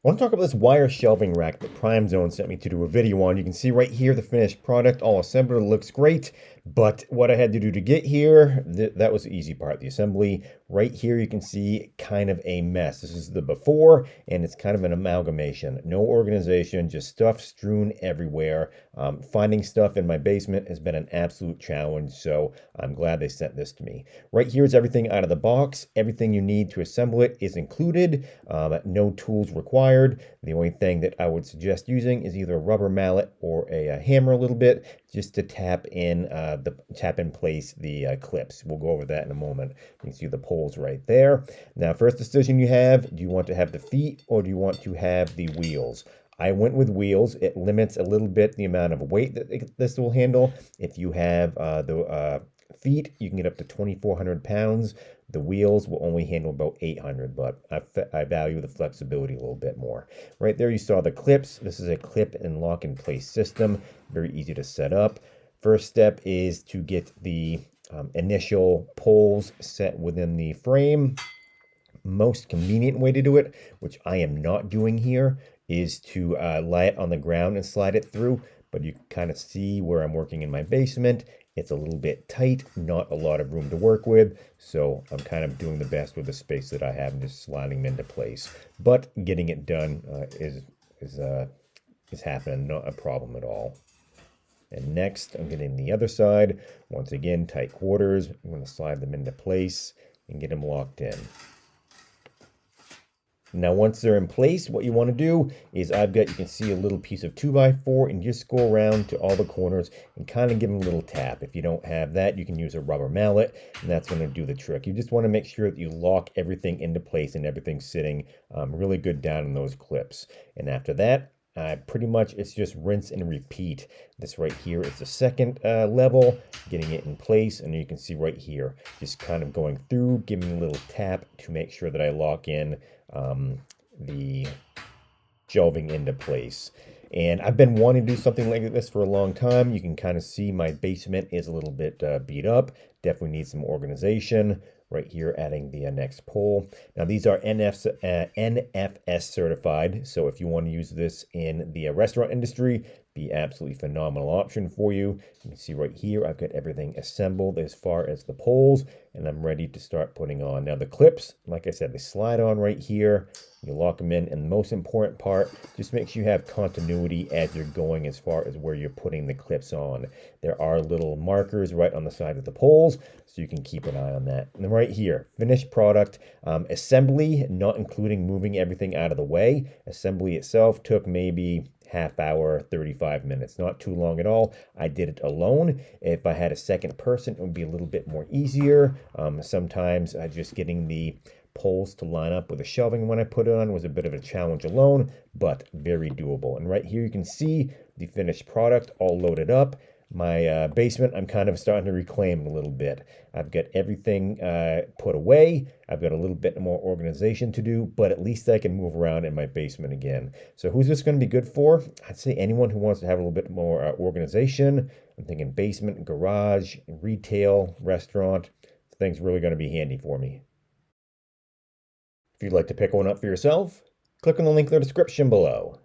I want to talk about this wire shelving rack that PrimeZone sent me to do a video on. You can see right here the finished product, all assembled. It looks great, but what I had to do to get here, that was the easy part, the assembly. Right here you can see kind of a mess. This is the before, and it's kind of an amalgamation. No organization, just stuff strewn everywhere. Finding stuff in my basement has been an absolute challenge, so I'm glad they sent this to me. Right here is everything out of the box. Everything you need to assemble it is included. No tools required. The only thing that I would suggest using is either a rubber mallet or a hammer a little bit, just to tap in place the clips. We'll go over that in a moment. You can see the poles right there. Now, first decision you have: do you want to have the feet or do you want to have the wheels? I went with wheels. It limits a little bit the amount of weight that this will handle. If you have the feet, you can get up to 2,400 pounds. The wheels will only handle about 800, but I value the flexibility a little bit more. Right there you saw the clips. This is a clip and lock in place system. Very easy to set up. First step is to get the initial poles set within the frame. Most convenient way to do it, which I am not doing here, is to lie it on the ground and slide it through. But you can kind of see where I'm working in my basement. It's a little bit tight, not a lot of room to work with, so I'm kind of doing the best with the space that I have and just sliding them into place. But getting it done is happening, not a problem at all. And next, I'm getting the other side. Once again, tight quarters. I'm going to slide them into place and get them locked in. Now, once they're in place, what you want to do is you can see a little piece of 2x4 and just go around to all the corners and kind of give them a little tap. If you don't have that, you can use a rubber mallet, and that's going to do the trick. You just want to make sure that you lock everything into place and everything's sitting really good down in those clips. And after that, pretty much it's just rinse and repeat. This right here is the second level, getting it in place, and you can see right here, just kind of going through, giving a little tap to make sure that I lock in the shelving into place. And I've been wanting to do something like this for a long time. You can kind of see my basement is a little bit beat up. Definitely needs some organization. Right here, adding the next pole. Now, these are NFS certified, so if you want to use this in the restaurant industry, be absolutely phenomenal option for you. You can see right here, I've got everything assembled as far as the poles, and I'm ready to start putting on. Now, the clips, like I said, they slide on right here. You lock them in, and the most important part, just make sure you have continuity as you're going as far as where you're putting the clips on. There are little markers right on the side of the poles, so you can keep an eye on that. And then right here, finished product. Assembly, not including moving everything out of the way. Assembly itself took maybe half hour, 35 minutes. Not too long at all. I did it alone. If I had a second person, it would be a little bit more easier. Sometimes just getting the poles to line up with the shelving when I put it on was a bit of a challenge alone, but very doable. And right here you can see the finished product all loaded up. My basement, I'm kind of starting to reclaim a little bit. I've got everything put away. I've got a little bit more organization to do, but at least I can move around in my basement again. So who's this going to be good for? I'd say anyone who wants to have a little bit more organization. I'm thinking basement, garage, retail, restaurant. This thing's really going to be handy for me. If you'd like to pick one up for yourself, click on the link in the description below.